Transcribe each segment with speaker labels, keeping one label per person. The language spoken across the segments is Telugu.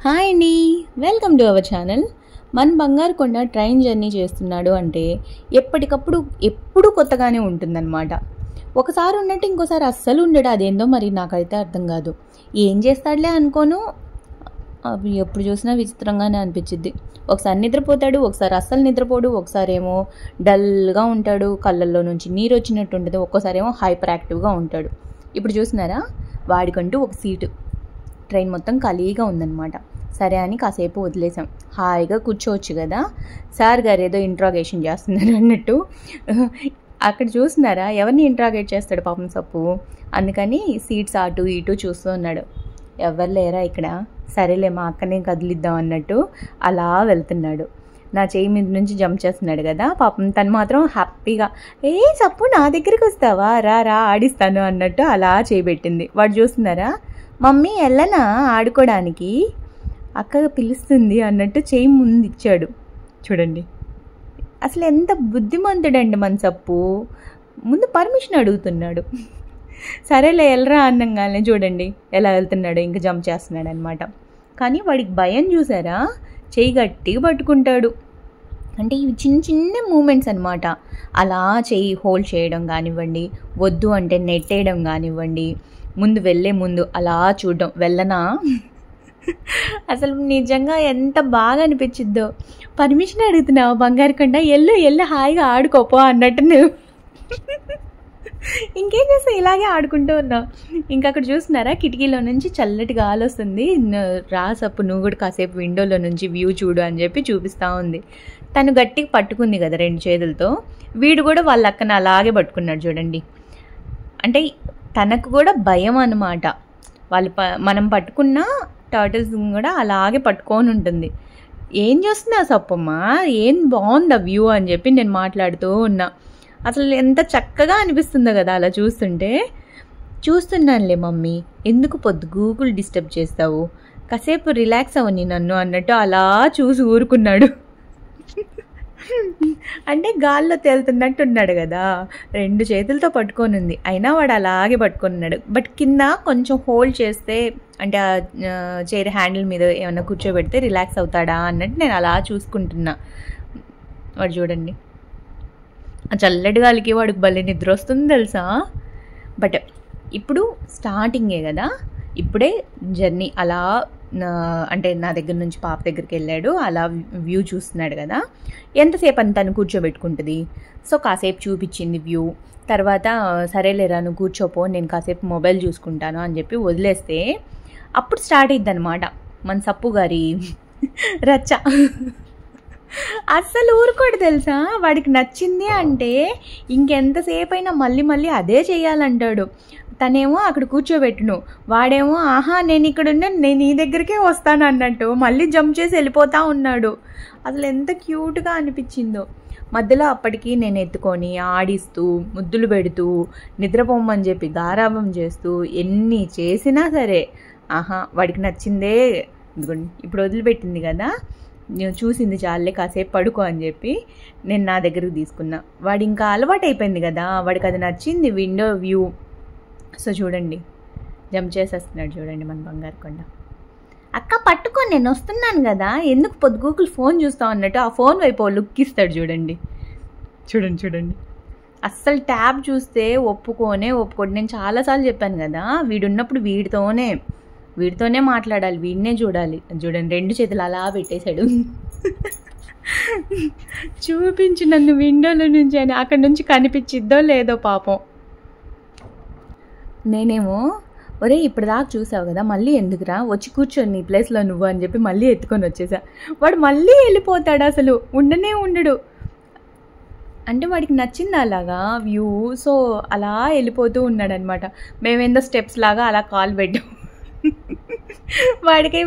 Speaker 1: హాయ్ అండి, వెల్కమ్ టు అవర్ ఛానల్. మన బంగారు కొండ ట్రైన్ జర్నీ చేస్తున్నాడు అంటే ఎప్పటికప్పుడు ఎప్పుడు కొత్తగానే ఉంటుందన్నమాట. ఒకసారి ఉన్నట్టు ఇంకోసారి అస్సలు ఉండడు. అదేందో మరి నాకైతే అర్థం కాదు. ఏం చేస్తాడులే అనుకోను, అవి ఎప్పుడు చూసినా విచిత్రంగానే అనిపించిద్ది. ఒకసారి నిద్రపోతాడు, ఒకసారి అస్సలు నిద్రపోడు, ఒకసారి ఏమో డల్గా ఉంటాడు, కళ్ళల్లో నుంచి నీరు వచ్చినట్టు ఉంటుంది, ఒక్కోసారి ఏమో హైపర్ యాక్టివ్గా ఉంటాడు. ఇప్పుడు చూసినారా, వాడికంటూ ఒక సీటు ట్రైన్ మొత్తం ఖాళీగా ఉందన్నమాట. సరే అని కాసేపు వదిలేసాం. హాయిగా కూర్చోవచ్చు కదా, సార్ గారు ఏదో ఇంట్రాగేషన్ చేస్తున్నారు అన్నట్టు. అక్కడ చూస్తున్నారా, ఎవరిని ఇంట్రాగేట్ చేస్తాడు పాపం సప్పు. అందుకని సీట్స్ అటు ఇటు చూస్తూ ఉన్నాడు. ఎవరు లేరా ఇక్కడ, సరేలే మా అక్కనే కదిలిద్దాం అన్నట్టు అలా వెళ్తున్నాడు. నా చేయి మీద నుంచి జంప్ చేస్తున్నాడు కదా పాపం. తను మాత్రం హ్యాపీగా సప్పు నా దగ్గరికి వస్తావా, రా రా ఆడిస్తాను అన్నట్టు అలా చేయబెట్టింది. వాడు చూస్తున్నారా, మమ్మీ వెళ్ళనా ఆడుకోవడానికి, అక్కగా పిలుస్తుంది అన్నట్టు చేయి ముందు ఇచ్చాడు. చూడండి అసలు ఎంత బుద్ధిమంతుడండి మన సప్పు. ముందు పర్మిషన్ అడుగుతున్నాడు. సరేలే వెళ్ళరా అన్నంగానే చూడండి ఎలా వెళ్తున్నాడు, ఇంకా జంప్ చేస్తున్నాడు అనమాట. కానీ వాడికి భయం చూసారా, చేయి గట్టిగా పట్టుకుంటాడు. అంటే ఇవి చిన్న చిన్న మూమెంట్స్ అనమాట. అలా చేయి హోల్డ్ చేయడం కానివ్వండి, వద్దు అంటే నెట్టేయడం కానివ్వండి, ముందు వెళ్ళే ముందు అలా చూడడం, వెళ్ళనా అసలు నిజంగా ఎంత బాగా అనిపించిద్దో. పర్మిషన్ అడుగుతున్నావు బంగారు కొండ, ఎల్లు హాయిగా ఆడుకోపో అన్నట్టు నువ్వు ఇంకేం చేస్తావు, ఇలాగే ఆడుకుంటూ ఉన్నావు. ఇంకా అక్కడ చూస్తున్నారా, కిటికీలో నుంచి చల్లటి గాలి వస్తుంది. రా సప్పు నువ్వు కూడా కాసేపు విండోలో నుంచి వ్యూ చూడు అని చెప్పి చూపిస్తూ ఉంది. తను గట్టిగా పట్టుకుంది కదా రెండు చేతులతో, వీడు కూడా వాళ్ళ అక్కన అలాగే పట్టుకున్నాడు చూడండి. అంటే తనకు కూడా భయం అన్నమాట. మనం పట్టుకున్న టర్టిల్స్ కూడా అలాగే పట్టుకొని ఉంటుంది. ఏం చేస్తున్నావు సప్పమ్మా, ఏం బాగుంది ఆ వ్యూ అని చెప్పి నేను మాట్లాడుతూ ఉన్నా. అసలు ఎంత చక్కగా అనిపిస్తుందో కదా అలా చూస్తుంటే. చూస్తున్నానులే మమ్మీ, ఎందుకు గూగుల్ డిస్టర్బ్ చేస్తావు, కాసేపు రిలాక్స్ అవని నన్ను అన్నట్టు అలా చూసి ఊరుకున్నాడు. అంటే గాల్లో తేలుతున్నట్టు ఉన్నాడు కదా, రెండు చేతులతో పట్టుకొని ఉంది, అయినా వాడు అలాగే పట్టుకొని ఉన్నాడు. బట్ కింద కొంచెం హోల్డ్ చేస్తే, అంటే ఆ చైర్ హ్యాండిల్ మీద ఏమైనా కూర్చోబెడితే రిలాక్స్ అవుతాడా అన్నట్టు నేను అలా చూసుకుంటున్నా. వాడు చూడండి, ఆ చల్లటి గాలికి వాడికి భలే నిద్ర వస్తుంది తెలుసా. బట్ ఇప్పుడు స్టార్టింగే కదా, ఇప్పుడే జర్నీ అలా అంటే నా దగ్గర నుంచి పాప దగ్గరికి వెళ్ళాడు, అలా వ్యూ చూస్తున్నాడు కదా. ఎంతసేపు అని తను కూర్చోబెట్టుకుంటుంది. సో కాసేపు చూపించింది వ్యూ. తర్వాత సరేలేరా నువ్వు కూర్చోపో, నేను కాసేపు మొబైల్ చూసుకుంటాను అని చెప్పి వదిలేస్తే అప్పుడు స్టార్ట్ అయ్యిద్ది అనమాట మన సప్పు గారి రచ్చ. అస్సలు ఊరుకోడు తెలుసా. వాడికి నచ్చింది అంటే ఇంకెంతసేపు అయినా మళ్ళీ మళ్ళీ అదే చేయాలంటాడు. తనేమో అక్కడ కూర్చోబెట్టును, వాడేమో ఆహా నేను ఇక్కడ ఉన్నాను, నేను నీ దగ్గరికే వస్తాను అన్నట్టు మళ్ళీ జంప్ చేసి వెళ్ళిపోతూ ఉన్నాడు. అసలు ఎంత క్యూట్గా అనిపించిందో. మధ్యలో అప్పటికి నేను ఎత్తుకొని ఆడిస్తూ ముద్దులు పెడుతూ నిద్రపోమని చెప్పి గారాబం చేస్తూ ఎన్ని చేసినా సరే ఆహా వాడికి నచ్చిందే. ఇదిగోండి ఇప్పుడు వదిలిపెట్టింది కదా, నేను చూసింది చాలే కాసేపు పడుకో అని చెప్పి నేను నా దగ్గరకు తీసుకున్నా. వాడు ఇంకా అలవాటు అయిపోయింది కదా, వాడికి అది నచ్చింది విండో వ్యూ. సో చూడండి జంప్ చేసేస్తున్నాడు చూడండి మన బంగారు కొండ. అక్క పట్టుకో నేను వస్తున్నాను కదా, ఎందుకు పొద్దుగూకులు ఫోన్ చూస్తావు అన్నట్టు ఆ ఫోన్ వైపు లుక్ ఇస్తాడు చూడండి. చూడండి అస్సలు ట్యాబ్ చూస్తే ఒప్పుకోడు. నేను చాలాసార్లు చెప్పాను కదా, వీడున్నప్పుడు వీడితోనే మాట్లాడాలి, వీడినే చూడాలి. చూడండి రెండు చేతులు అలా పెట్టేశాడు. చూపించు నన్ను విండోలో నుంచి అని, అక్కడి నుంచి కనిపించిద్దో లేదో పాపం. నేనేమో ఒరే ఇప్పుడు దాకా చూసావు కదా, మళ్ళీ ఎందుకురా వచ్చి కూర్చొని నీ ప్లేస్లో నువ్వు అని చెప్పి మళ్ళీ ఎత్తుకొని వచ్చేసా. వాడు మళ్ళీ వెళ్ళిపోతాడు, అసలు ఉండడు. అంటే వాడికి nచ్చింది అలాగా వ్యూ. సో అలా వెళ్ళిపోతూ ఉన్నాడనమాట. మేమేందో స్టెప్స్ లాగా అలా కాల్ పెట్టాం,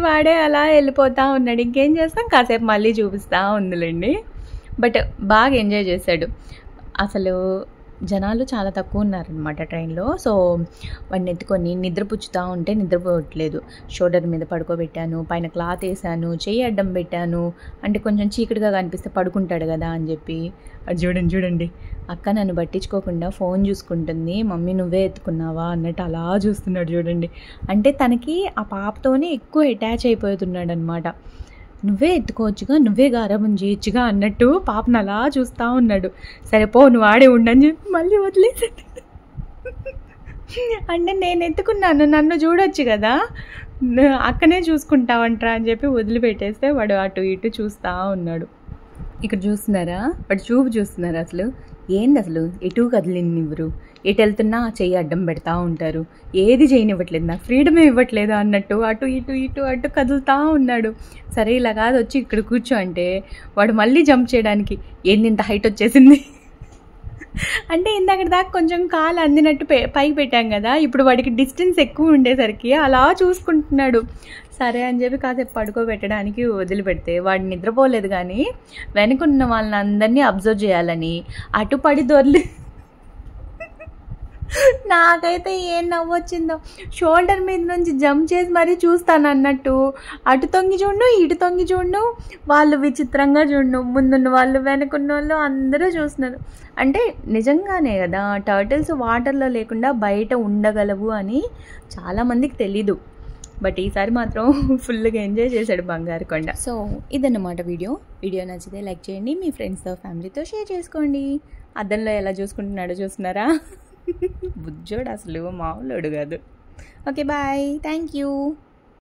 Speaker 1: వాడే అలా వెళ్ళిపోతూ ఉన్నాడు. ఇంకేం చేస్తాం, కాసేపు మళ్ళీ చూపిస్తూ ఉందిలేండి. బట్ బాగా ఎంజాయ్ చేశాడు. అసలు జనాలు చాలా తక్కువ ఉన్నారనమాట ట్రైన్లో. సో వాడిని ఎత్తుకొని నిద్రపుచ్చుతూ ఉంటే నిద్రపోవట్లేదు. షోల్డర్ మీద పడుకోబెట్టాను, పైన క్లాత్ వేసాను, చెయ్యి అడ్డం పెట్టాను, అంటే కొంచెం చీకటిగా కనిపిస్తే పడుకుంటాడు కదా అని చెప్పి. అది చూడండి అక్క నన్ను పట్టించుకోకుండా ఫోన్ చూసుకుంటుంది, మమ్మీ నువ్వే ఎత్తుకున్నావా అన్నట్టు అలా చూస్తున్నాడు చూడండి. అంటే తనకి ఆ పాపతోనే ఎక్కువ అటాచ్ అయిపోతున్నాడు అనమాట. నువ్వే ఎత్తుకోవచ్చుగా, నువ్వే గారాబం చేయొచ్చుగా అన్నట్టు పాపను అలా చూస్తూ ఉన్నాడు. సరే పో నువ్వు ఆడే ఉండని చెప్పి మళ్ళీ వదిలేసాడు. అంటే నేను ఎత్తుకున్నాను, నన్ను చూడొచ్చు కదా, అక్కనే చూసుకుంటావంట్రా అని చెప్పి వదిలిపెట్టేస్తే వాడు అటు ఇటు చూస్తూ ఉన్నాడు. ఇక్కడ చూస్తున్నారా, వాడు చూపు చూస్తున్నారా, అసలు ఏంది అసలు ఎటు కదిలినివ్వరు, ఎటు వెళ్తున్నా చెయ్యి అడ్డం పెడతా ఉంటారు, ఏది చేయనివ్వట్లేదు, నాకు ఫ్రీడమే ఇవ్వట్లేదు అన్నట్టు అటు ఇటు అటు కదులుతూ ఉన్నాడు. సరే ఇలా కాదు వచ్చి ఇక్కడ కూర్చో అంటే వాడు మళ్ళీ జంప్ చేయడానికి ఏంది ఇంత హైట్ వచ్చేసింది అంటే ఇందాక దాకా కొంచెం కాలు అందినట్టు పైకి పెట్టాం కదా, ఇప్పుడు వాడికి డిస్టెన్స్ ఎక్కువ ఉండేసరికి అలా చూసుకుంటున్నాడు. సరే అని చెప్పి కాసేపు పడుకోబెట్టడానికి వదిలిపెడితే వాడు నిద్రపోలేదు, కానీ వెనుకున్న వాళ్ళని అందరినీ అబ్జర్వ్ చేయాలని అటు పడి దొర్లి. నాకైతే ఏం నవ్వొచ్చిందో, షోల్డర్ మీద నుంచి జంప్ చేసి మరీ చూస్తాను అన్నట్టు అటు తొంగి చూడు ఇటు తొంగి చూడు, వాళ్ళు విచిత్రంగా చూడు, ముందున్న వాళ్ళు వెనుకున్న వాళ్ళు అందరూ చూస్తున్నారు. అంటే నిజంగానే కదా టర్టిల్స్ వాటర్లో లేకుండా బయట ఉండగలవు అని చాలామందికి తెలీదు. బట్ ఈసారి మాత్రం ఫుల్గా ఎంజాయ్ చేశాడు బంగారు కొండ. సో ఇదన్నమాట వీడియో నచ్చితే లైక్ చేయండి, మీ ఫ్రెండ్స్తో ఫ్యామిలీతో షేర్ చేసుకోండి. అద్దంలో ఎలా చూసుకుంటున్నాడో చూస్తున్నారా, బుజ్జోడు అసలు మామూలుడు కాదు. Okay bye, thank you.